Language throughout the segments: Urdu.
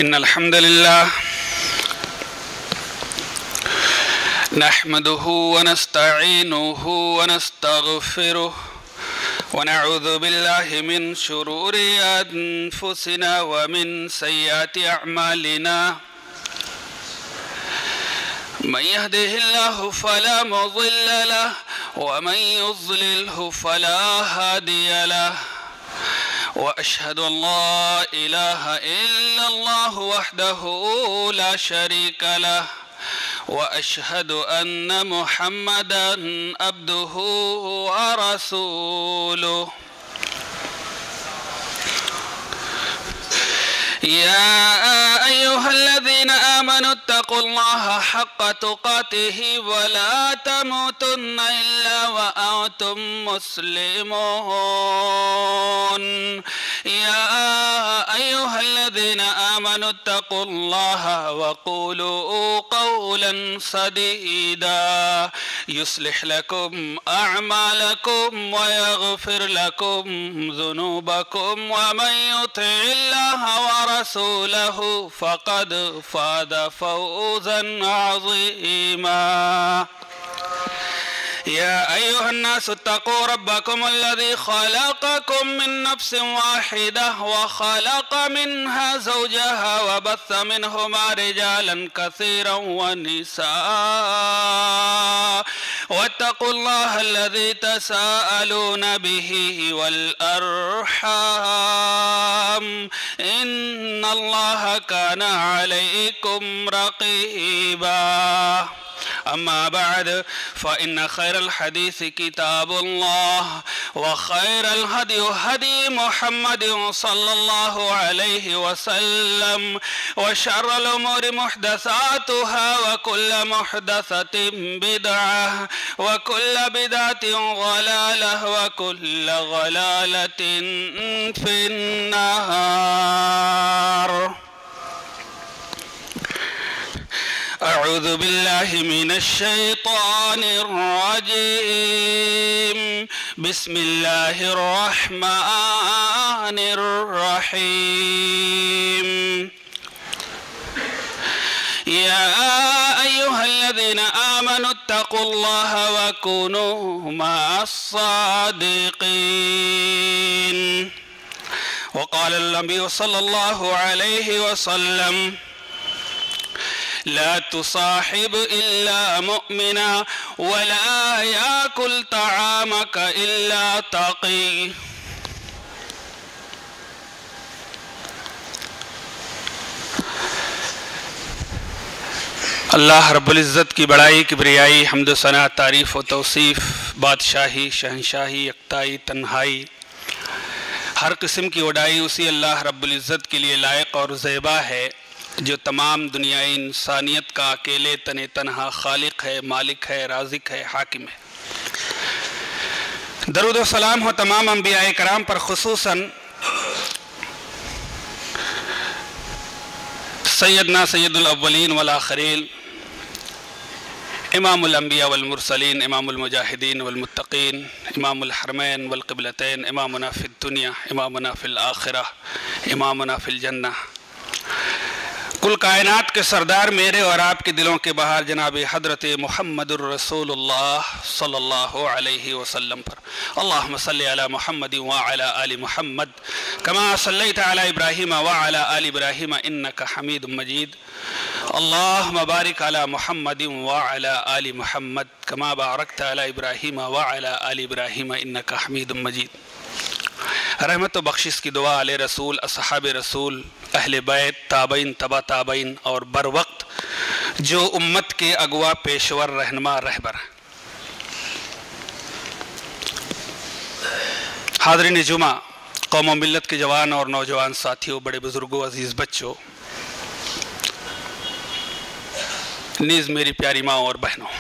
إن الحمد لله نحمده ونستعينه ونستغفره ونعوذ بالله من شرور أنفسنا ومن سيئات أعمالنا من يهده الله فلا مضل له ومن يضلله فلا هادي له وأشهد أن لا إله إلا الله وحده لا شريك له وأشهد أن محمدًا عبده ورسوله يا أيها الذين آمنوا اتقوا الله حق تقاته ولا تموتن إلا وأنتم مسلمون يا أيها الذين آمنوا اتقوا الله وقولوا قولا سديدا يصلح لكم أعمالكم ويغفر لكم ذنوبكم ومن يطع الله ورسوله فقد فاز فوزا عظيما يا أيها الناس اتقوا ربكم الذي خلقكم من نفس واحدة وخلق منها زوجها وبث منهما رجالا كثيرا ونساء واتقوا الله الذي تساءلون به والأرحام إن الله كان عليكم رقيبا أما بعد فإن خير الحديث كتاب الله وخير الهدي هدي محمد صلى الله عليه وسلم وشر الأمور محدثاتها وكل محدثة بدعة وكل بدعة ضلالة وكل ضلالة في النار أعوذ بالله من الشيطان الرجيم بسم الله الرحمن الرحيم يا أيها الذين آمنوا اتقوا الله وكونوا مع الصادقين وقال النبي صلى الله عليه وسلم لا تصاحب إلا مؤمنا ولا يأكل طعامك إلا تقي اللہ رب العزت کی بڑائی کبریائی حمد و ثنا تعریف و توصیف بادشاہی شہنشاہی یکتائی تنہائی ہر قسم کی وڈائی اسی اللہ رب العزت کے لیے لائق اور زیبا ہے جو تمام دنیای انسانیت کا اکیلے تنہا خالق ہے، مالک ہے، رازق ہے، حاکم ہے۔ درود و سلام ہو تمام انبیاء کرام پر، خصوصاً سیدنا سید الاولین والآخرین امام الانبیاء والمرسلین، امام المجاہدین والمتقین، امام الحرمین والقبلتین، امامنا فی الدنیا، امامنا فی الآخرہ، امامنا فی الجنہ، کل کائنات کے سردار میرے اور آپ کے دلوں کے بہار جناب حضرت محمد الرسول اللہ صلی اللہ علیہ وسلم پر اللہم صلی علی محمد وعلی آل محمد کما صلیت علی ابراہیم وعلی آل ابراہیم انکا حمید مجید اللہم بارک علی محمد وعلی آل محمد کما بارکت علی ابراہیم وعلی آل ابراہیم انکا حمید مجید۔ رحمت و بخشش کی دعا علی رسول، اصحاب رسول، اہل بیت، تابعین، تبع تابعین اور بر وقت جو امت کے اگوا پیشور رہنما رہبر۔ حاضرین جمعہ، قوم و ملت کے جوان اور نوجوان ساتھیوں، بڑے بزرگوں، عزیز بچوں، نیز میری پیاری ماں اور بہنوں،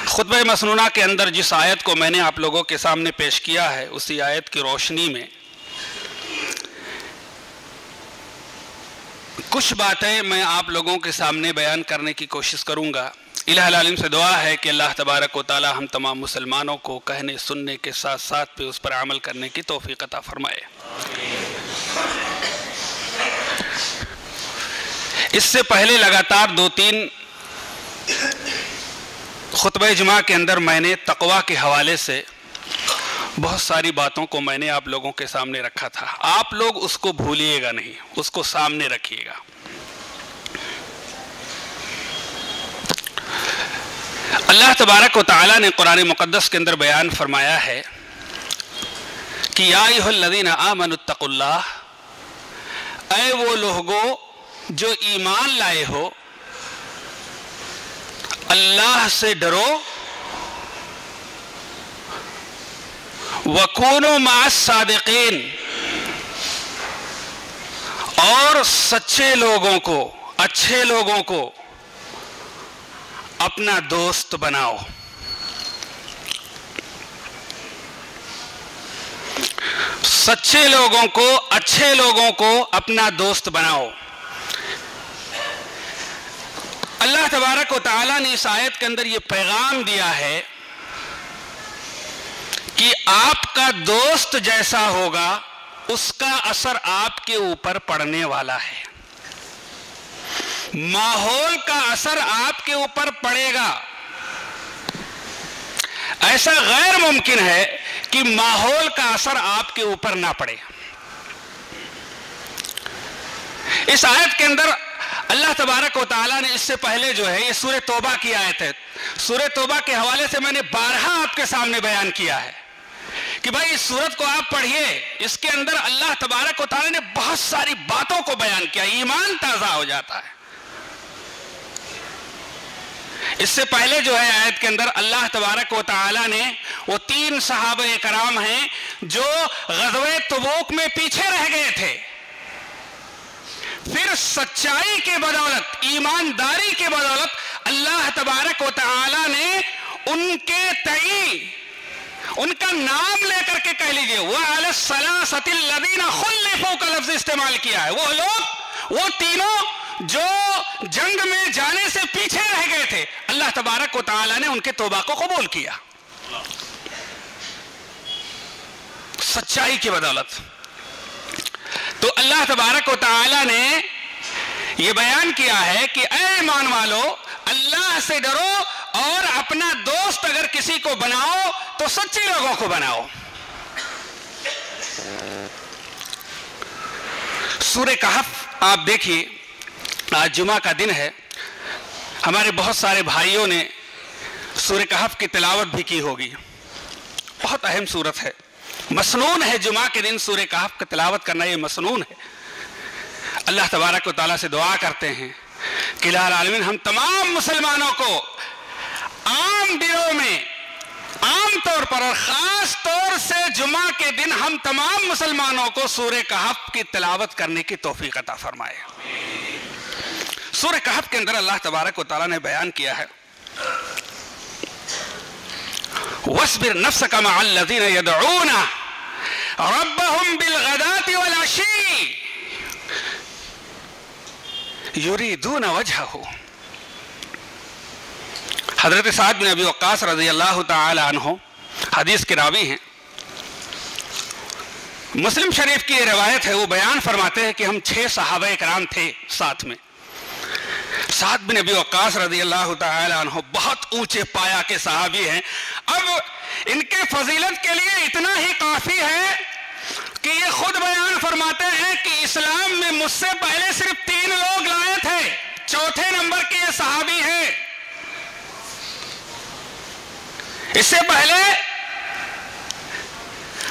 خطبہ مسنونہ کے اندر جس آیت کو میں نے آپ لوگوں کے سامنے پیش کیا ہے، اسی آیت کی روشنی میں کچھ باتیں میں آپ لوگوں کے سامنے بیان کرنے کی کوشش کروں گا۔ الہ العالم سے دعا ہے کہ اللہ تبارک و تعالی ہم تمام مسلمانوں کو کہنے سننے کے ساتھ ساتھ پہ اس پر عمل کرنے کی توفیق عطا فرمائے۔ اس سے پہلے لگاتار 2-3 خطبہ جمعہ کے اندر میں نے تقویٰ کے حوالے سے بہت ساری باتوں کو میں نے آپ لوگوں کے سامنے رکھا تھا. آپ لوگ اس کو بھولیے گا نہیں, اس کو سامنے رکھیے گا. اللہ تبارک و تعالیٰ نے قرآن مقدس کے اندر بیان فرمایا ہے کہ یا ایھا الذین آمنوا اتقوا اللہ, اے وہ لوگو جو ایمان لائے ہو, اللہ سے ڈرو, وَكُونُوا مَعَ الصَّادِقِينَ, اور سچے لوگوں کو, اچھے لوگوں کو اپنا دوست بناؤ. سچے لوگوں کو, اچھے لوگوں کو اپنا دوست بناؤ. اللہ تبارک و تعالیٰ نے اس آیت کے اندر یہ پیغام دیا ہے کہ آپ کا دوست جیسا ہوگا اس کا اثر آپ کے اوپر پڑنے والا ہے. ماحول کا اثر آپ کے اوپر پڑے گا. ایسا غیر ممکن ہے کہ ماحول کا اثر آپ کے اوپر نہ پڑے. اس آیت کے اندر اللہ تبارک و تعالیٰ نے اس سے پہلے جو ہے, یہ سورہ توبہ کی آیت ہے, سورہ توبہ کے حوالے سے میں نے بارہا آپ کے سامنے بیان کیا ہے کہ بھائی اس سورت کو آپ پڑھیے. اس کے اندر اللہ تبارک و تعالیٰ نے بہت ساری باتوں کو بیان کیا, ایمان تازہ ہو جاتا ہے. اس سے پہلے جو ہے آیت کے اندر اللہ تبارک و تعالیٰ نے وہ 3 صحابہ کرام ہیں جو غزوہ تبوک میں پیچھے رہ گئے تھے, پھر سچائی کے بدولت, ایمانداری کے بدولت اللہ تبارک و تعالیٰ نے ان کے تئیں ان کا نام لے کر کے کہہ لیجئے وَعَلَى الثَّلَاثَةِ الَّذِينَ خُلِّفُوا کا لفظ استعمال کیا ہے. وہ لوگ, وہ تینوں جو جنگ میں جانے سے پیچھے رہ گئے تھے, اللہ تبارک و تعالیٰ نے ان کے توبہ کو قبول کیا سچائی کی بدولت. تو اللہ تبارک و تعالیٰ نے یہ بیان کیا ہے کہ اے ایمان والو, اللہ سے ڈرو اور اپنا دوست اگر کسی کو بناؤ تو سچے لوگوں کو بناؤ. سورہ کہف آپ دیکھیے, آج جمعہ کا دن ہے, ہمارے بہت سارے بھائیوں نے سورہ کہف کی تلاوت بھی کی ہوگی. بہت اہم سورت ہے, مسنون ہے جمعہ کے دن سورہ کہف کی تلاوت کرنا, یہ مسنون ہے. اللہ تبارک و تعالیٰ سے دعا کرتے ہیں کہ الہ العالمین ہم تمام مسلمانوں کو عام دنوں میں, عام طور پر اور خاص طور سے جمعہ کے دن ہم تمام مسلمانوں کو سورہ کہف کی تلاوت کرنے کی توفیق عطا فرمائے. سورہ کہف کے اندر اللہ تبارک و تعالیٰ نے بیان کیا ہے وَاصْبِرْ نَفْسَكَ مَعَ الَّذِينَ يَدْعُونَ رَبَّهُمْ بِالْغَدَاةِ وَالْعَشِيِّ يُرِيدُونَ وَجْهَهُ. حضرت سعد بن ابی وقاص رضی اللہ تعالی عنہ حدیث کے راوی ہیں. مسلم شریف کی یہ روایت ہے, وہ بیان فرماتے ہیں کہ ہم 6 صحابہ کرام تھے ساتھ میں. سعد بن ابی وقاص رضی اللہ تعالی عنہ بہت اونچے پایا کے صحابی ہیں. اب ان کے فضیلت کے لیے اتنا ہی کافی ہے کہ یہ خود بیان فرماتے ہیں کہ اسلام میں مجھ سے پہلے صرف 3 لوگ لائے تھے, چوتھے نمبر کے یہ صحابی ہیں. اس سے پہلے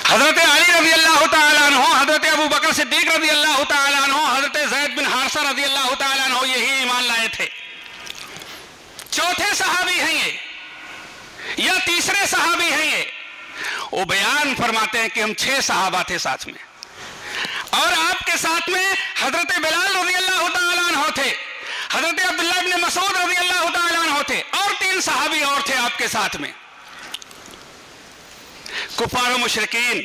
حضرت علی رضی اللہ تعالیٰ عنہ, حضرت ابو بکر صدیق رضی اللہ تعالیٰ عنہ, حضرت زید بن حارثہ رضی اللہ تعالیٰ عنہ یہی ایمان لائے تھے. چوتھے صحابی ہیں یہ یا تیسرے صحابی ہیں یہ. وہ بیان فرماتے ہیں کہ ہم 6 صحابہ تھے ساتھ میں, اور آپ کے ساتھ میں حضرت بلال رضی اللہ تعالیٰ عنہ تھے, حضرت عبداللہ بن مسعود رضی اللہ تعالیٰ عنہ تھے, اور 3 صحابی اور تھے آپ کے ساتھ میں. کفار و مشرکین,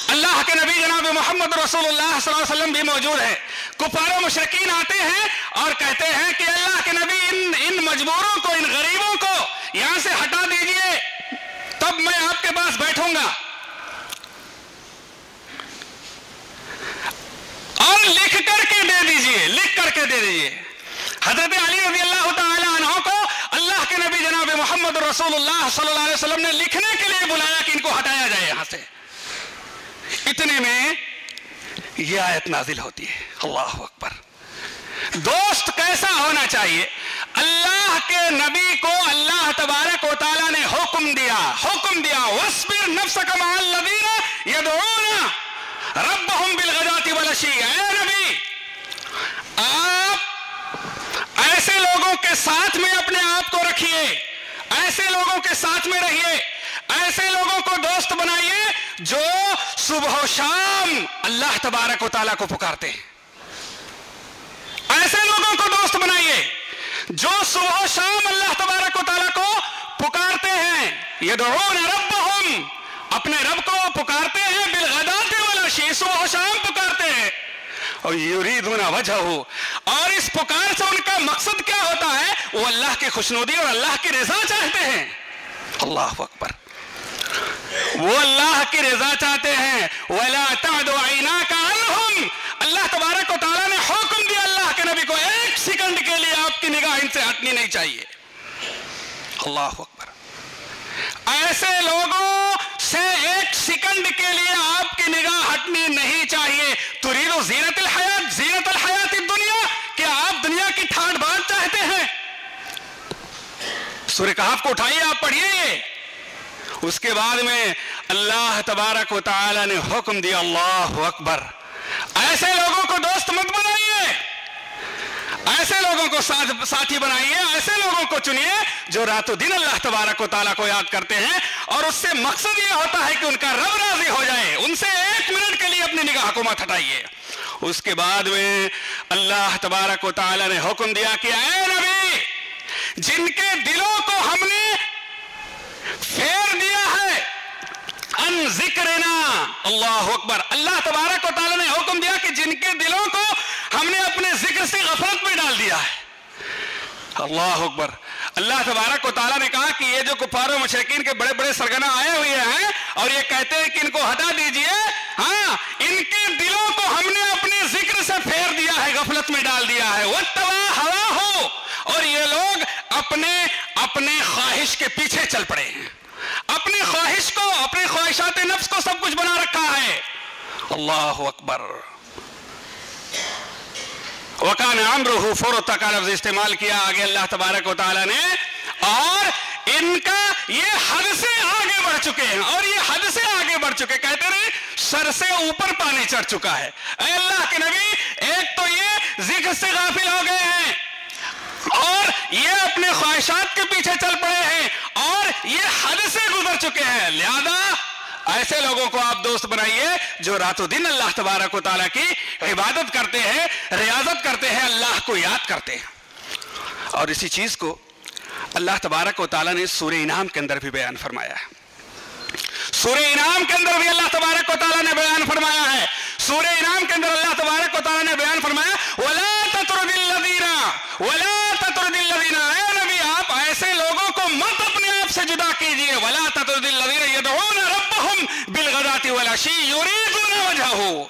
اللہ کے نبی جناب محمد رسول اللہ صلی اللہ علیہ وسلم بھی موجود ہے. کفار و مشرکین آتے ہیں اور کہتے ہیں کہ اللہ کے نبی ان مجبوروں کو, ان غریبوں کو یہاں سے ہٹا دیجئے, تب میں آپ کے پاس بیٹھوں گا. اور لکھ کر کے دے دیجئے, کے دے دیجئے. حضرت علی رضی اللہ تعالی عنہ کو اللہ کے نبی جناب محمد رسول اللہ صلی اللہ علیہ وسلم نے لکھنے کے لیے بلایا کہ ان کو ہٹایا جائے یہاں سے. اتنے میں یہ آیت نازل ہوتی ہے. اللہ اکبر. دوست کیسا ہونا چاہیے؟ اللہ کے نبی کو اللہ تبارک و تعالیٰ نے حکم دیا وَاصْبِرْ نَفْسَكَ مَعَ الَّذِينَ يَدْعُونَ رَبَّهُمْ بِالْغَدَاةِ وَالْعَشِيِّ. اے نبی، آپ ایسے لوگوں کے ساتھ میں اپنے آپ کو رکھیے، ایسے لوگوں کے ساتھ میں رہیے، ایسے لوگوں کو دوست بنائیے جو صبح و شام اللہ تبارک و تعالیٰ کو پکارتے ہیں. ایسے لوگوں کو دوست بنائیے جو صبح و شام اللہ تبارک و تعالیٰ کو پکارتے ہیں. یدعون ربہم، اپنے رب کو پکارتے ہیں، بالغداۃ والعشی، صبح و شام پکارتے ہیں. اور یریدون وجہہ، اور اس پکار سے ان کا مقصد کیا ہوتا ہے؟ وہ اللہ کی خوشنودی اور اللہ کی رضا چاہتے ہیں. اللہ اکبر. وہ اللہ کی رضا چاہتے ہیں. وَلَا تَعْدُ عَيْنَاكَ عَنْهُمْ، اللہ تبارک و تعالیٰ نے حکم دیا اللہ کے نبی کو ایک سیکنڈ کے لیے آپ کی نگاہ ان سے ہٹنی نہیں چاہیے. اللہ اکبر. ایسے لوگوں سے ایک سیکنڈ کے لیے آپ کی نگاہ ہٹنی نہیں چاہیے. تريد زینت الحیات، زینت الحیات الدنیا، کیا آپ دنیا کی ٹھاٹ بات چاہتے ہیں؟ سورہ کہف کو اٹھائیے، آپ پڑھیے. اس کے بعد میں اللہ تبارک و تعالی نے حکم دیا. اللہ اکبر. ایسے لوگوں کو دوست مت بنائیے، ایسے لوگوں کو ساتھی بنائیے، ایسے لوگوں کو چنیے جو رات و دن اللہ تبارک و تعالیٰ کو یاد کرتے ہیں، اور اس سے مقصد یہ ہوتا ہے کہ ان کا رب راضی ہو جائے. ان سے ایک منٹ کے لیے اپنی نگاہ کو مت ہٹائیے. اس کے بعد میں اللہ تبارک و تعالیٰ نے حکم دیا کہ اے نبی، جن کے دلوں کو ہم نے پھیر دیا ہے ان ذکرنا، اللہ اکبر. اللہ تبارک و تعالیٰ نے حکم دیا کہ جن کے دلوں کو ہم نے اپنے ذکر سے غفلت میں ڈال دیا ہے. اللہ اکبر. اللہ تبارک و تعالیٰ نے کہا کہ یہ جو کفار و مشرکین کے بڑے بڑے سرگنا آئے ہوئے ہیں اور یہ کہتے ہیں کہ ان کو ہٹا دیجئے، ہاں، ان کے دلوں کو ہم نے اپنے ذکر سے پھیر دیا ہے، غفلت میں ڈال دیا ہے. وَاتَّبَعَ هَوَاهُ، اور یہ لوگ اپنے خواہش کے پیچھے چل پڑے ہیں، اپنی خواہش کو، اپنے خواہشات نفس کو سب کچھ بنا رکھا ہے. اللہ اکبر. وَكَانَ عَمْرُهُ فُرُطًا کا لفظ استعمال کیا آگے اللہ تبارک و تعالیٰ نے، اور ان کا یہ حد سے آگے بڑھ چکے ہیں، اور یہ حد سے آگے بڑھ چکے، کہتے رہے سر سے اوپر پانی چڑھ چکا ہے. اے اللہ کے نبی، ایک تو یہ ذکر سے غافل ہو گئے ہیں، اور یہ اپنے خواہشات کے پیچھے چل پڑے ہیں، اور یہ حد سے گزر چکے ہیں. لہذا ایسے لوگوں کو آپ دوست بنائیے جو رات و دن اللہ تبارک و تعالیٰ کی عبادت کرتے ہیں، ریاضت کرتے ہیں، اللہ کو یاد کرتے ہیں. اور اسی چیز کو اللہ تبارک و تعالیٰ نے سورہ انعام کے اندر بھی بیان فرمایا ہے. سورہ انعام کے اندر بھی اللہ تبارک و تعالیٰ نے بیان فرمایا ہے. سورہ انعام کے اندر اللہ تبارک و تعالیٰ نے بیان فرمایا وَلَا تَطْرُدِ الَّذِينَ وَلَا تَطْرُدِ الَّذِينَ، اے نبی آپ ایسے لوگوں کو مت اپنے آپ سے جدا کیجئے. وَلَا تَطْرُدِ الَّذِينَ يَدْعُونَ رَبَّهُمْ بِالْغَدَاةِ وَالْعَشِيِّ يُرِيدُونَ وَجْهَهُ.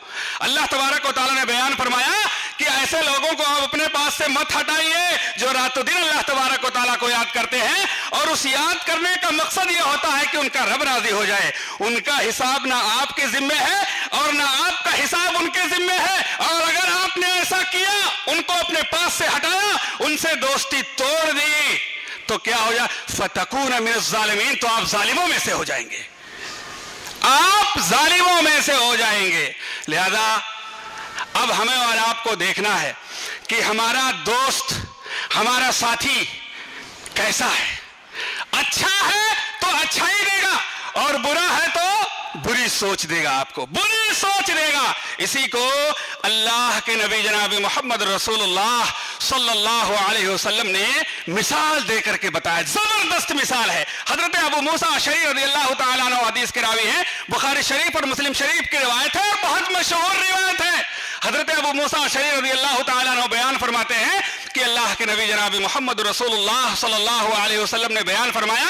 اللہ تبارک و تعالیٰ نے بیان فرمایا کہ ایسے لوگوں کو آپ اپنے پاس سے مت ہٹائیے جو رات و دن اللہ تبارک و تعالیٰ کو یاد کرتے ہیں، اور اس یاد کرنے کا مقصد یہ ہوتا ہے کہ ان کا رب راضی ہو جائے. ان کا حساب نہ آپ کے ذمے ہے اور نہ آپ کا حساب ان کے ذمے ہے، اور اگر آپ نے ایسا کیا، ان کو اپنے پاس سے ہٹایا، ان سے دوستی توڑ دی، تو کیا ہو جائے؟ فَتَكُونَ مِنَ الظَّالِمِينَ، تو آپ ظالموں میں سے ہو جائیں گے، آپ ظالموں میں سے ہو جائیں گے. لہذا اب ہمیں اور آپ کو دیکھنا ہے کہ ہمارا دوست، ہمارا ساتھی کیسا ہے. اچھا ہے تو اچھا ہی دے گا، اور برا ہے تو بری سوچ دے گا، آپ کو بری سوچ دے گا. اسی کو اللہ کے نبی جناب محمد رسول اللہ صلی اللہ علیہ وسلم نے مثال دے کر کے بتایا. زبردست مثال ہے. حضرت ابو موسیٰ اشعری رضی اللہ تعالیٰ عنہ حدیث کے راوی ہیں، بخاری شریف اور مسلم شریف کی روایت ہے، اور بہت مشہور روایت ہے. حضرت ابو موسیٰ اشعری رضی اللہ تعالیٰ عنہ بیان فرماتے ہیں کہ اللہ کے نبی جناب محمد رسول اللہ صلی اللہ علیہ وسلم نے بیان فرمایا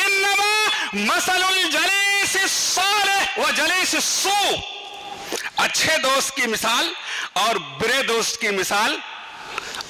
انما مثل الجلیس الصالح و جلیس السوء، اچھے دوست کی مثال اور برے دوست کی مثال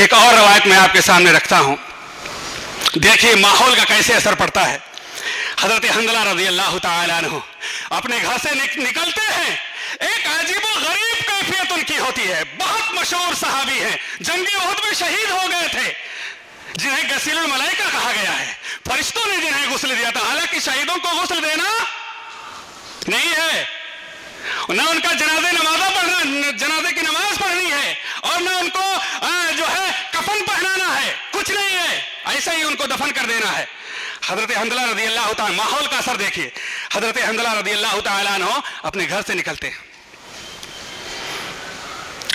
ایک اور روایت میں آپ کے سامنے رکھتا ہوں، دیکھیے ماحول کا کیسے اثر پڑتا ہے۔ حضرت حنظلہ رضی اللہ تعالیٰ عنہ اپنے گھر سے نکلتے ہیں، ایک عجیب و غریب کیفیت ان کی ہوتی ہے۔ بہت مشہور صحابی ہیں، جنگی احد میں شہید ہو گئے تھے، جنہیں غسیل الملائکہ کہا گیا ہے، فرشتوں نے جنہیں غسل دیا تھا۔ حالانکہ شہیدوں کو غسل دینا نہیں ہے، نہ ان کا جنازے کی نماز پڑھنی ہے، اور نہ ان کو جو ہے کفن پہنانا ہے، کچھ نہیں ہے، ایسے ہی ان کو دفن کر دینا ہے۔ حضرت حنظلہ رضی اللہ تعالیٰ، ماحول کا اثر دیکھیے، حضرت حنظلہ رضی اللہ تعالیٰ عنہ اپنے گھر سے نکلتے ہیں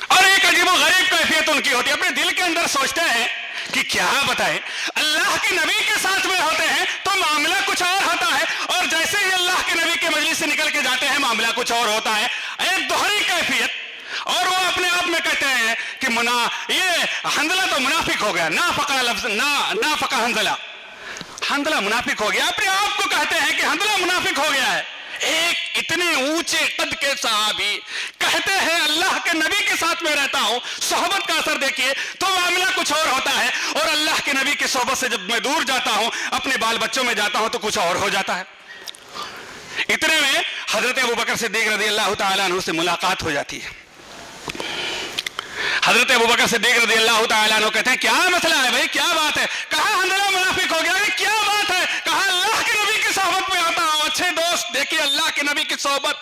اور ایک عجیب و غریب کیفیت ان کی ہوتی ہے۔ اپنے دل کے اندر سوچتے ہیں کہ کیا بتائیں، اللہ کے نبی کے ساتھ میں ہوتے ہیں تو معاملہ کچھ اور ہوتا ہے، اور جیسے ہی اللہ کے نبی کے مجلس سے نکل کے جاتے ہیں معاملہ کچھ اور ہوتا ہے، ایک دوہری کیفیت۔ اور وہ اپنے آپ میں کہتے ہیں کہ یہ حنظلہ تو منافق ہو گیا، نافق حنظلہ منافق ہو گیا، اپنے آپ کو کہتے ہیں کہ حنظلہ منافق ہو گیا ہے۔ ایک اتنے اونچے قد کے صحابی کہتے ہیں اللہ کے نبی کے ساتھ میں رہتا ہوں، صحبت کا اثر دیکھیے تو معاملہ کچھ اور ہوتا ہے، اور اللہ کے نبی کی صحبت سے جب میں دور جاتا ہوں، اپنے بال بچوں میں جاتا ہوں تو کچھ اور ہو جاتا ہے۔ اتنے میں حضرت ابوبکر صدیق رضی اللہ تعالیٰ عنہ سے ملاقات ہو جاتی ہے۔ حضرت ابوبکر صدیق رضی اللہ تعالیٰ عنہ کہتے ہیں کیا مسئلہ ہے بھائی، کیا بات ہے؟ کہا حنظلہ منافق ہو گیا ہے، کیا بات ہے؟ کہا اللہ کے نبی کی صحبت میں آتا ہوں، اچھے دوست دیکھیے اللہ کے نبی کی صحبت،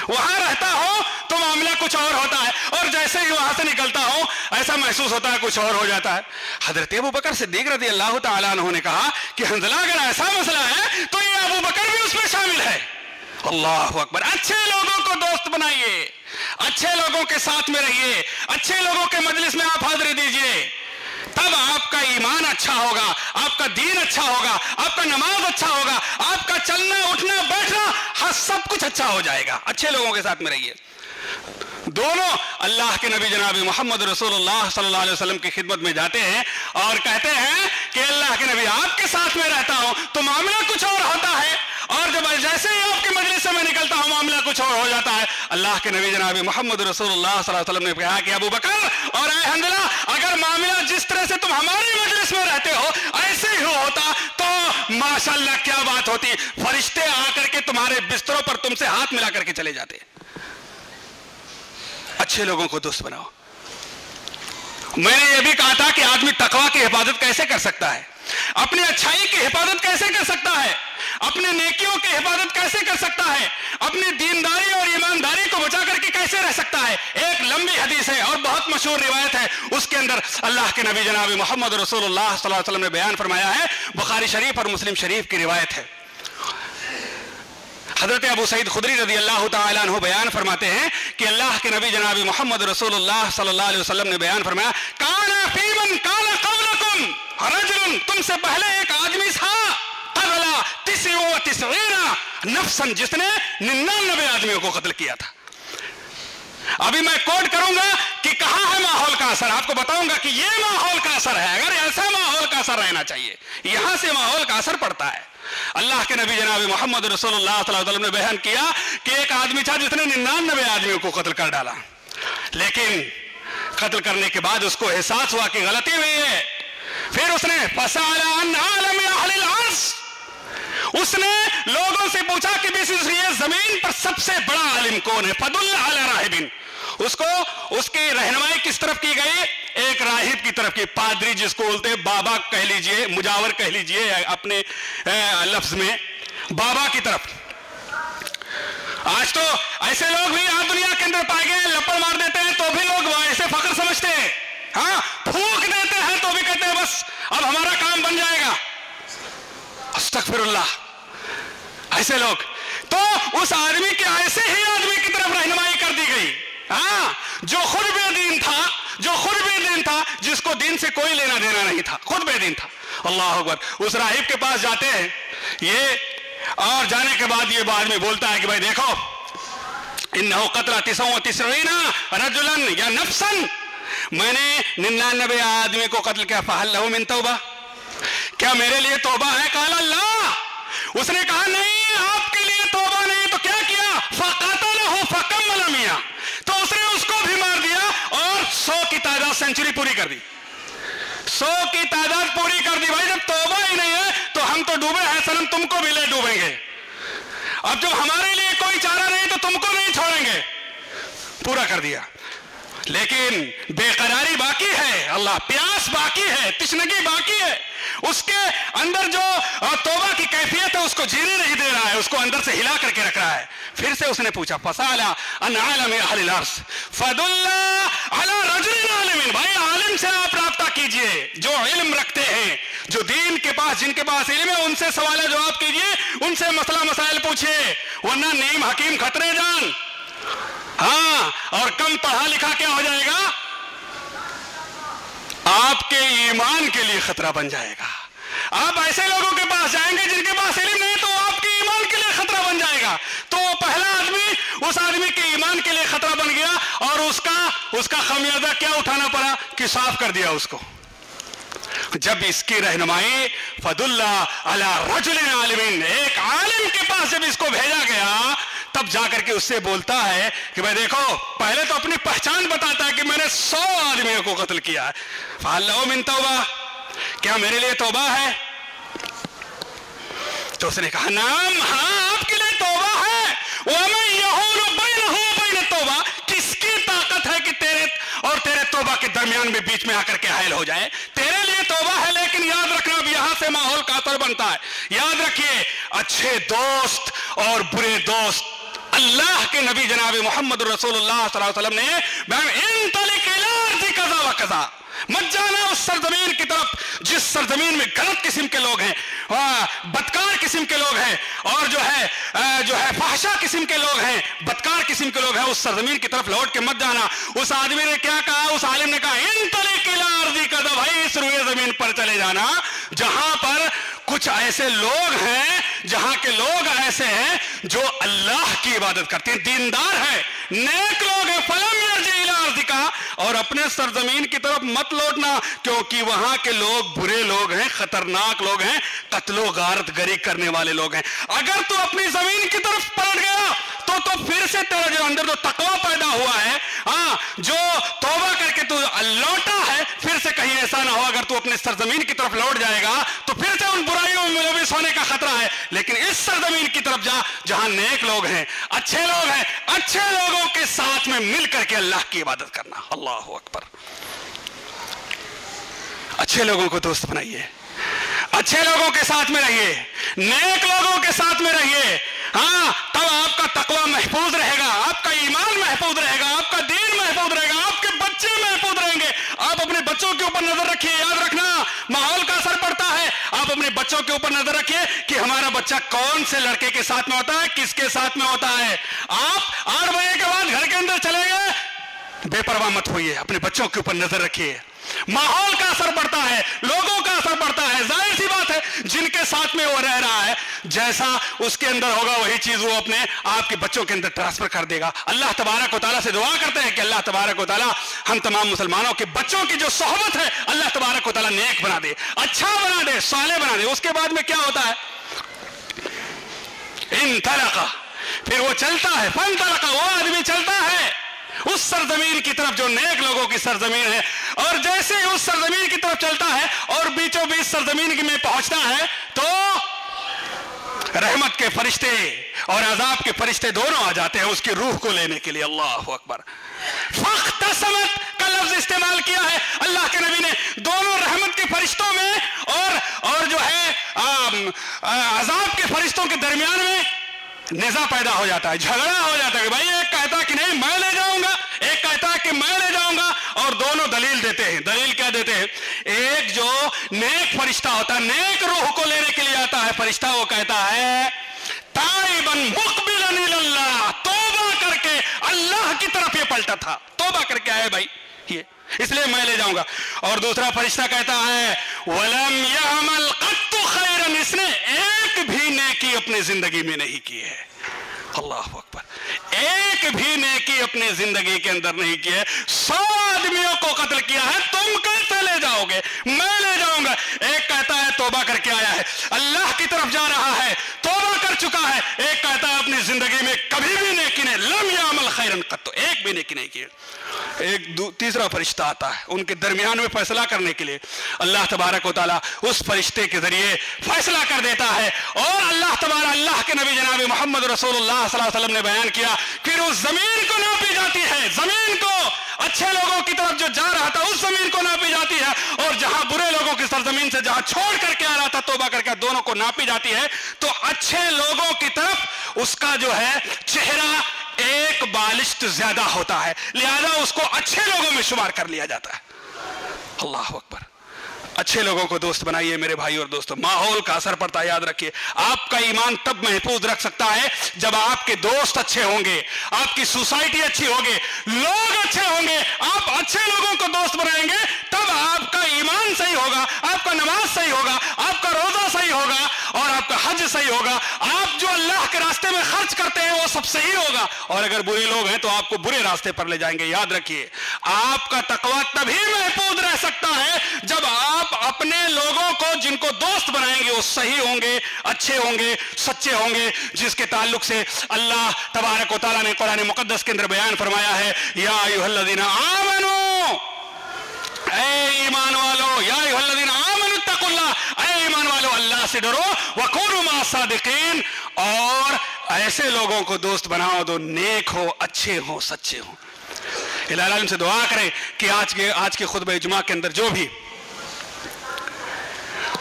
وہاں رہتا ہوں تو معاملہ کچھ اور ہوتا ہے، اور جیسے ہی وہاں سے نکلتا ہوں ایسا محسوس ہوتا ہے کچھ اور ہو جاتا ہے۔ حضرت ابوبکر صدیق رضی اللہ تعالیٰ عنہ نے کہا کہ حنظلہ اگر ایسا مسئلہ ہے تو یہ ابوبکر بھی اس میں شامل ہے۔ اللہ اکبر! اچھے لوگوں کو دوست بنائیے، اچھے لوگوں کے ساتھ میں رہیے، اچھے لوگوں کے مجلس میں آپ حاضری دیجئے، تب آپ کا ایمان اچھا ہوگا، آپ کا دین اچھا ہوگا، آپ کا نماز اچھا ہوگا، آپ کا چلنا اٹھنا بیٹھنا ہر سب کچھ اچھا ہو جائے گا۔ اچھے لوگوں کے ساتھ میں رہیے۔ دونوں اللہ کے نبی جناب محمد رسول اللہ صلی اللہ علیہ وسلم کی خدمت میں جاتے ہیں اور کہتے ہیں کہ اللہ کے نبی آپ کے ساتھ میں رہتا ہوں تو معاملہ کچھ اور ہوتا ہے، اور جب جیسے ہی آپ کے مجلس سے میں نکلتا ہوں معاملہ کچھ اور ہو جاتا ہے۔ اللہ کے نبی جناب محمد رسول اللہ صلی اللہ علیہ وسلم نے کہا کہ ابوبکر اور اے حنظلہ، اگر معاملہ جس طرح سے تم ہماری مجلس میں رہتے ہو ایسے ہی ہوتا تو ماشاءاللہ کیا بات ہوتی، فرشتے آ کر کے تمہارے بستروں پر تم سے ہاتھ ملا کر کے چلے جاتے۔ اچھے لوگوں کو دوست بناؤ۔ میں نے یہ بھی کہا تھا کہ آدمی تقوی کی حفاظت کیسے کر سکتا ہے، اپنی اچھائی کی حفاظت کیسے کر سکتا ہے، اپنے نیکیوں کی حفاظت کیسے کر سکتا ہے، اپنی دینداری اور ایمانداری کو بچا کر کے کیسے رہ سکتا ہے۔ ایک لمبی حدیث ہے اور بہت مشہور روایت ہے، اس کے اندر اللہ کے نبی جناب محمد رسول اللہ صلی اللہ علیہ وسلم نے بیان فرمایا ہے، بخاری شریف اور مسلم شریف کی روایت ہے۔ حضرت ابو سعید خدری رضی اللہ تعالیٰ عنہ بیان فرماتے ہیں کہ اللہ کے نبی جناب محمد رسول اللہ صلی اللہ علیہ وسلم نے بیان فرمایا، کان فی من کان قبلکم رجل، تم سے پہلے ایک آدمی تھا، قتل 99 نفسا، جس نے 99 آدمیوں کو قتل کیا تھا۔ ابھی میں کوٹ کروں گا کہ کہاں ہے ماحول کا اثر، آپ کو بتاؤں گا کہ یہ ماحول کا اثر ہے، اگر ایسا ماحول کا اثر رہنا چاہیے، یہاں سے ماحول کا اثر پڑتا ہے۔ اللہ کے نبی جناب محمد رسول اللہ صلی اللہ علیہ وسلم نے بیان کیا کہ ایک آدمی تھا جس نے 99 آدمیوں کو قتل کر ڈالا، لیکن قتل کرنے کے بعد اس کو احساس ہوا کہ غلطی ہوئی ہے، پھر اس نے فسأل عن عالم اہل الارض، اس نے لوگوں سے پوچھا کہ یہ زمین پر سب سے بڑا عالم کون ہے، فدل علی راہب، اس کو اس کی رہنمائی کس طرف کی گئی، ایک راہب کی طرف کی، پادری جس کو بولتے بابا کہہ لیجئے، مجاور کہہ لیجئے اپنے لفظ میں، بابا کی طرف۔ آج تو ایسے لوگ بھی آج دنیا کے اندر پائے گئے، لپڑ مار دیتے ہیں تو بھی لوگ ایسے فخر سمجھتے ہیں، ہاں پھونک دیتے ہیں تو بھی کہتے ہیں بس اب ہمارا کام بن جائے گا، استغفر اللہ، ایسے لوگ۔ تو اس آدمی کے ایسے ہی آدمی کی طرف رہنمائی کر دی گئی، ہاں جو خود بے دین تھا، جس کو دین سے کوئی لینا دینا نہیں تھا، خود بے دین تھا۔ اللہ اکبر! اس راہب کے پاس جاتے ہیں یہ، اور جانے کے بعد یہ آدمی بولتا ہے کہ بھائی دیکھو، انہو قتل 99 رجلا یا نفسا، میں نے 99 آدمی کو قتل کیا، فہل لہ من توبہ، کیا میرے لیے توبہ ہے؟ قال اللہ، اس نے کہا نہیں آپ کے لیے توبہ نہیں، تو کیا کیا، فقتلہ فکمل 100، تو اس نے اس کو بھی مار دیا اور 100 کی تعداد سینچری پوری کر دی۔ 100 کی تعداد پوری کر دی. بھائی جب توبہ ہی نہیں ہے تو ہم تو ڈوبے ہیں صنم، تم کو بھی لے ڈوبیں گے. اب جب ہمارے لیے کوئی چارہ نہیں تو تم کو نہیں چھوڑیں گے. پورا کر دیا. لیکن بے قراری باقی ہے، اللہ پیاس باقی ہے، تشنگی باقی ہے. اس کے اندر جو توبہ کی کیفیت ہے اس کو جینے نہیں دے رہا ہے، اس کو اندر سے ہلا کر کے رکھ رہا ہے. پھر سے اس نے پوچھا فَسَأَلَ عَنْ عَالِمِ أَهْلِ الْأَرْضِ فَدُلَّ عَلَى رَجُلٍ عَالِمٍ. بھائی عالم سے آپ رابطہ کیجئے جو علم رکھتے ہیں، جو دین کے پاس، جن کے پاس علم ہے، ان سے سوال جواب کیجئے، ان سے مسئلہ مسائل پوچھئے. ورنہ نیم حکیم خطرے جان. ہاں، اور کم پڑھا لکھا کیا ہو جائے گا؟ آپ کے ایمان کے لیے خطرہ بن جائے گا. آپ ایسے لوگوں کے پاس جائیں گے جن کے پاس علم نہیں تو آپ کے ایمان کے لیے خطرہ بن جائے گا. تو پہلا آدمی اس آدمی کے ایمان کے لیے خطرہ بن گیا، اور اس کا خمیازہ کیا اٹھانا پڑا کہ صاف کر دیا اس کو. جب اس کی رہنمائی فَدُلَّ عَلَى رَجُلٍ عَالِمٍ، ایک عالم کے پاس جب اس کو بھیجا گیا، تب جا کر کے اس سے بولتا ہے کہ میں دیکھو، پہلے تو اپنی پہچان بتاتا ہے کہ میں نے 100 آدمیوں کو قتل کیا ہے. فَهَلْ لَهُ مِن تَوْبَةٍ، کیا میرے لیے توبہ ہے؟ تو اس نے کہا نعم، ہاں آپ کے لیے توبہ ہے. وَمَن يَحُولُ بَيْنَهُ وَبَيْنَ التَّوْبَةِ، کس کی طاقت ہے کہ تیرے اور تیرے توبہ کے درمیان میں بیچ میں آ کر کے حائل ہو جائے؟ تیرے لیے توبہ ہے، لیکن یاد رکھنا اب یہاں سے ماحول کا اثر بنتا ہے. یاد رکھیے، اچھے دوست اور برے دوست، اللہ کے نبی جناب محمد رسول اللہ صلی اللہ علیہ وسلم نے انطلق الی ارض کذا و کذا، مت جانا اس سرزمین کی طرف جس سرزمین میں غلط قسم کے لوگ ہیں، بدکار قسم کے لوگ ہیں، اور جو ہے فحشا قسم کے لوگ ہیں، بدکار قسم کے لوگ ہیں. اس سرزمین کی طرف لوٹ کے مت جانا. اس آدمی نے کیا کہا؟ اس عالم نے کہا انطلق الی ارض کذا، بھائی اس روئے زمین پر چلے جانا جہاں پر کچھ ایسے لوگ ہیں، جہاں کے لوگ ایسے ہیں جو اللہ کی عبادت کرتے ہیں، دیندار ہیں، نیک لوگ ہیں. فلم یرجع الی ارضک، اور اپنے سرزمین کی طرف مت لوٹنا، کیونکہ وہاں کے لوگ برے لوگ ہیں، خطرناک لوگ ہیں، قتل و غارت گری کرنے والے لوگ ہیں. اگر تو اپنی زمین کی طرف پلٹ گیا تو پھر سے تیرے جو اندر جو تقوی پیدا ہوا ہے، ہاں، جو توبہ کر کے تو لوٹا ہے، پھر سے کہیں ایسا نہ ہو اگر تو اپنے سرزمین کی طرف لوٹ جائے گا تو پھر سے ان برائیوں میں ملوث ہونے کا خطرہ ہے. لیکن اس سرزمین کی طرف جا جہاں نیک لوگ ہیں، اچھے لوگ ہیں، اچھے لوگوں کے ساتھ میں مل کر کے اللہ کی عبادت کرنا. اللہ اکبر. اچھے لوگوں کو دوست بنائیے، اچھے لوگوں کے ساتھ میں رہیے، نیک لوگوں کے ساتھ میں رہیے. ہاں، تب آپ کا تقوی محفوظ رہے گا، آپ کا ایمان محفوظ رہے گا، آپ کا دین محفوظ رہے گا، آپ کے بچے محفوظ رہیں گے. آپ اپنے بچوں کے اوپر نظر رکھیے. یاد رکھنا ماحول کا اثر پڑتا ہے. آپ اپنے بچوں کے اوپر نظر رکھیے کہ ہمارا بچہ کون سے لڑکے کے ساتھ میں ہوتا ہے، کس کے ساتھ میں ہوتا ہے. آپ 8 بجے کے بعد گھر کے اندر چلے گئے، بے پرواہ مت ہوئیے، اپنے بچوں کے اوپر نظر رکھیے. ماحول کا اثر پڑتا ہے، لوگوں کا اثر پڑتا ہے. ظاہر سی بات ہے، جن کے ساتھ میں وہ رہ رہا ہے، جیسا اس کے اندر ہوگا وہی چیز وہ اپنے آپ کے بچوں کے اندر ٹرانسفر کر دے گا. اللہ تبارک و تعالیٰ سے دعا کرتے ہیں کہ اللہ تبارک و تعالیٰ ہم تمام مسلمانوں کے بچوں کی جو صحبت ہے اللہ تبارک و تعالیٰ نیک بنا دے، اچھا بنا دے، صالح بنا دے. اس کے بعد میں کیا ہوتا ہے؟ انطلق، پھر وہ چلتا ہے. فانطلق، وہ آدمی چلتا ہے اس سرزمین کی طرف جو نیک لوگوں کی سرزمین ہے. اور جیسے اس سرزمین کی طرف چلتا ہے اور بیچوں بیچ سرزمین میں پہنچتا ہے تو رحمت کے فرشتے اور عذاب کے فرشتے دونوں آ جاتے ہیں اس کی روح کو لینے کے لیے. اللہ اکبر. فاختصمت کا لفظ استعمال کیا ہے اللہ کے نبی نے دونوں رحمت کے فرشتوں میں اور جو ہے عذاب کے فرشتوں کے درمیان میں نزاع پیدا ہو جاتا ہے، جھگڑا ہو جاتا ہے کہ بھائی ایک کہتا کہ نہیں میں لے جاؤں گا، ایک کہتا ہے کہ میں لے جاؤں گا. اور دونوں دلیل دیتے ہیں. دلیل کیا دیتے ہیں؟ ایک جو نیک فرشتہ ہوتا ہے، نیک روح کو لینے کے لیے آتا ہے فرشتہ، وہ کہتا ہے تائبا مقبلا الی اللہ، توبہ کر کے اللہ کی طرف یہ پلٹا تھا، توبہ کر کے آئے بھائی یہ، اس لیے میں لے جاؤں گا. اور دوسرا فرشتہ کہتا ہے ولم یعمل قط خیرا، اس نے ایک بھی نیکی اپنی زندگی میں نہیں کی ہے. اللہ اکبر. ایک بھی نیکی اپنی زندگی کے اندر نہیں کی ہے. 100 آدمیوں کو قتل کیا ہے، تم کیسے لے جاؤ گے؟ میں لے جاؤں گا. ایک کہتا ہے توبہ کر کے آیا ہے، اللہ کی طرف جا رہا ہے، توبہ کر چکا ہے. ایک کہتا ہے اپنی زندگی میں کبھی بھی نیکی نہیں، لم یعمل خیرا، قط، ایک بھی نیکی نہیں کی۔ ایک تیسرا فرشتہ آتا ہے ان کے درمیان میں فیصلہ کرنے کے لیے، اللہ تبارک و تعالیٰ اس فرشتے کے ذریعے فیصلہ کر دیتا ہے، اور اللہ تبارک اللہ کے نبی جناب محمد رسول اللہ صلی اللہ علیہ وسلم نے بیان کیا، پھر اس زمین کو ناپی جاتی ہے، زمین کو اچھے لوگوں کی طرف جو جا رہا تھا اس زمین کو ناپی جاتی ہے، اور جہاں برے لوگوں کی سرزمین سے جہاں چھوڑ کر کے آ رہا تھا توبہ کر کے، دونوں کو ناپی جاتی ہے، تو اچھے لوگوں کی طرف اس کا جو ہے چہرہ ایک بالشت زیادہ ہوتا ہے، لہذا اس کو اچھے لوگوں میں شمار کر لیا جاتا ہے۔ اللہ اکبر۔ اچھے لوگوں کو دوست بنائیے میرے بھائی اور دوستوں، ماحول کا اثر پڑتا ہے، یاد رکھیے آپ کا ایمان تب محفوظ رکھ سکتا ہے جب آپ کے دوست اچھے ہوں گے، آپ کی سوسائٹی اچھی ہوگی، لوگ اچھے ہوں گے، آپ اچھے لوگوں کو دوست بنائیں گے، تب آپ کا ایمان صحیح ہوگا، آپ کا نماز صحیح ہوگا، آپ کا روزہ صحیح ہوگا، اور آپ کا حج صحیح ہوگا، آپ جو اللہ کے راستے میں خرچ کرتے ہیں وہ سب صحیح ہوگا، اور اگر برے لوگ ہیں تو آپ کو برے راستے پر لے جائیں گے۔ یاد رکھیے آپ کا تقویٰ تبھی محفوظ رہ سکتا ہے جب آپ اپنے لوگوں کو جن کو دوست بنائیں گے وہ صحیح ہوں گے، اچھے ہوں گے، سچے ہوں گے، جس کے تعلق سے اللہ تبارک و تعالیٰ نے قرآن مقدس کے اندر بیان فرمایا ہے، یا ایھا الذین آمنو، اے ایمان والو، یا ایھا الذین آمنوا اتقوا اللہ، اے ایمان والو اللہ سے ڈرو، وکونوا مع الصادقین، اور ایسے لوگوں کو دوست بناؤ جو نیک ہو، اچھے ہو، سچے ہو۔ الہ العالمین سے دعا کریں کہ آج کے خطبہ جمعہ کے اندر جو بھی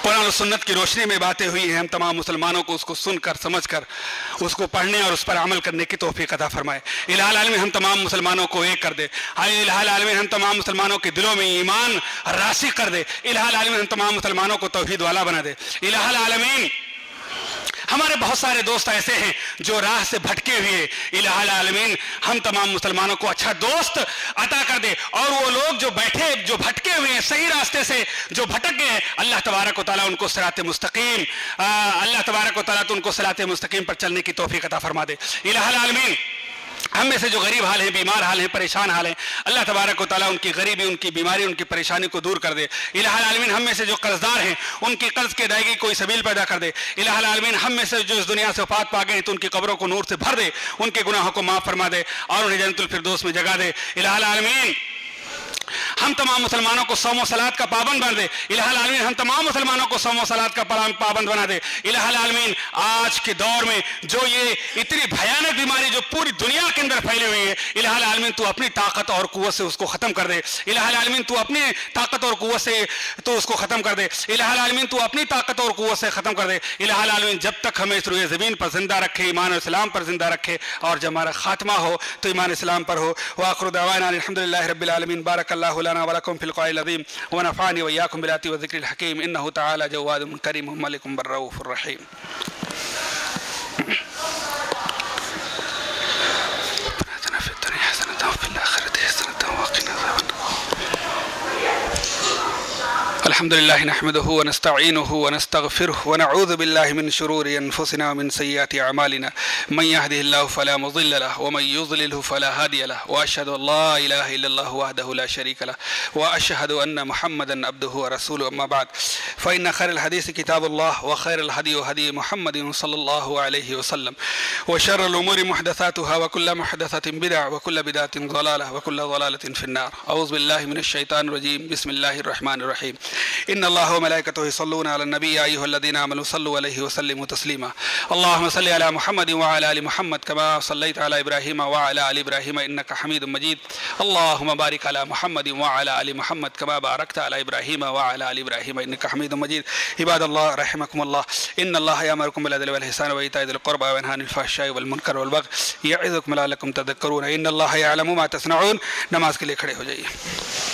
قرآن و سنت کی روشنی میں باتیں ہوئی ہیں، ہم تمام مسلمانوں کو اس کو سن کر سمجھ کر اس کو پڑھنے اور اس پر عمل کرنے کی توفیق عطا فرمائے۔ الہ العالمین ہم تمام مسلمانوں کو ایک کر دے، الہ العالمین ہم تمام مسلمانوں کے دلوں میں ایمان راسخ کر دے، الہ العالمین ہم تمام مسلمانوں کو توحید والا بنا دے۔ الہ العالمین ہمارے بہت سارے دوست ایسے ہیں جو راہ سے بھٹکے ہوئے، الہ العالمین ہم تمام مسلمانوں کو اچھا دوست عطا کر دے، اور وہ لوگ جو بھٹکے ہوئے ہیں، صحیح راستے سے جو بھٹک گئے ہیں، اللہ تبارک و تعالیٰ ان کو صراط مستقیم اللہ تبارک و تعالیٰ ان کو صراط مستقیم پر چلنے کی توفیق عطا فرما دے۔ الہ العالمین ہم میں سے جو غریب حال ہیں، بیمار حال ہیں، پریشان حال ہیں، اللہ تبارک و تعالیٰ ان کی غریبی، ان کی بیماری، ان کی پریشانی کو دور کر دے۔ الہ العالمین ہم میں سے جو قرض دار ہیں ان کی قرض کی ادائیگی کوئی سبیل پیدا کر دے۔ الہ العالمین ہم میں سے جو اس دنیا سے وفات پا گئے ہیں تو ان کی قبروں کو نور سے بھر دے، ان کے گناہوں کو معاف فرما دے، اور انہیں جنت الفردوس میں جگہ دے۔ الہ العالمین ہم تمام مسلمانوں کو صوم و صلاۃ کا پابند بنا دے۔ الہ العالمین ہم تمام مسلمانوں کو صوم و صلاۃ کا پابند بنا دے۔ الہ العالمین آج کے دور میں جو یہ اتنی بھیانک بیماری جو پوری دنیا کے اندر پھیلی ہوئی ہے، الہ العالمین تو اپنی طاقت اور قوت سے اس کو ختم کر دے۔ الہ العالمین تو اپنی طاقت اور قوت سے تو اس کو ختم کر دے۔ الہ العالمین تو اپنی طاقت اور قوت سے ختم کر دے۔ الہ العالمین جب تک ہمیں اس روئے زمین پر زندہ رکھے، ایمان و اسلام پر زندہ رکھے، اور جب ہمارا خاتمہ ہو تو ایمان اسلام پر ہو۔ وآخر دعوانا الحمدللہ رب العالمین۔ بارک اللہ لنا ولکم فی القرآن العظیم، ونفعنی وإیاکم بالآیات والذکر الحکیم، انہ تعالی جواد کریم ملک بالرؤوف الرحیم۔ ربنا فی الدنیا حسنۃ وفی الآخرۃ حسنۃ وقنا عذاب النار۔ الحمد لله نحمده ونستعينه ونستغفره ونعوذ بالله من شرور أنفسنا ومن سيئات أعمالنا، من يهده الله فلا مضل له ومن يضلله فلا هادي له، وأشهد أن لا إله إلا الله وحده لا شريك له، وأشهد أن محمدا عبده ورسوله، أما بعد فإن خير الحديث كتاب الله، وخير الهدي هدي محمد صلى الله عليه وسلم، وشر الأمور محدثاتها، وكل محدثة بدعة، وكل بدعة ضلالة، وكل ضلالة في النار۔ أعوذ بالله من الشيطان الرجيم، بسم الله الرحمن الرحيم۔ إن الله وملائكته يصلون على النبي يا أيها الذين آمنوا صلوا عليه وسلموا تسليما۔ اللهم صل على محمد وعلى آل محمد كما صليت على إبراهيم وعلى آل إبراهيم إنك حميد مجيد۔ اللهم بارك على محمد وعلى آل محمد كما باركت على إبراهيم وعلى آل إبراهيم إنك حميد مجيد۔ عباد الله رحمكم الله، إن الله يأمركم بالعدل والإحسان وإيتاء ذي القربى وينهى عن الفحشاء والمنكر والبغي يعظكم لعلكم تذكرون۔ إن الله يعلم ما تصنعون۔ نماز کے لیے کھڑے ہو جائیے۔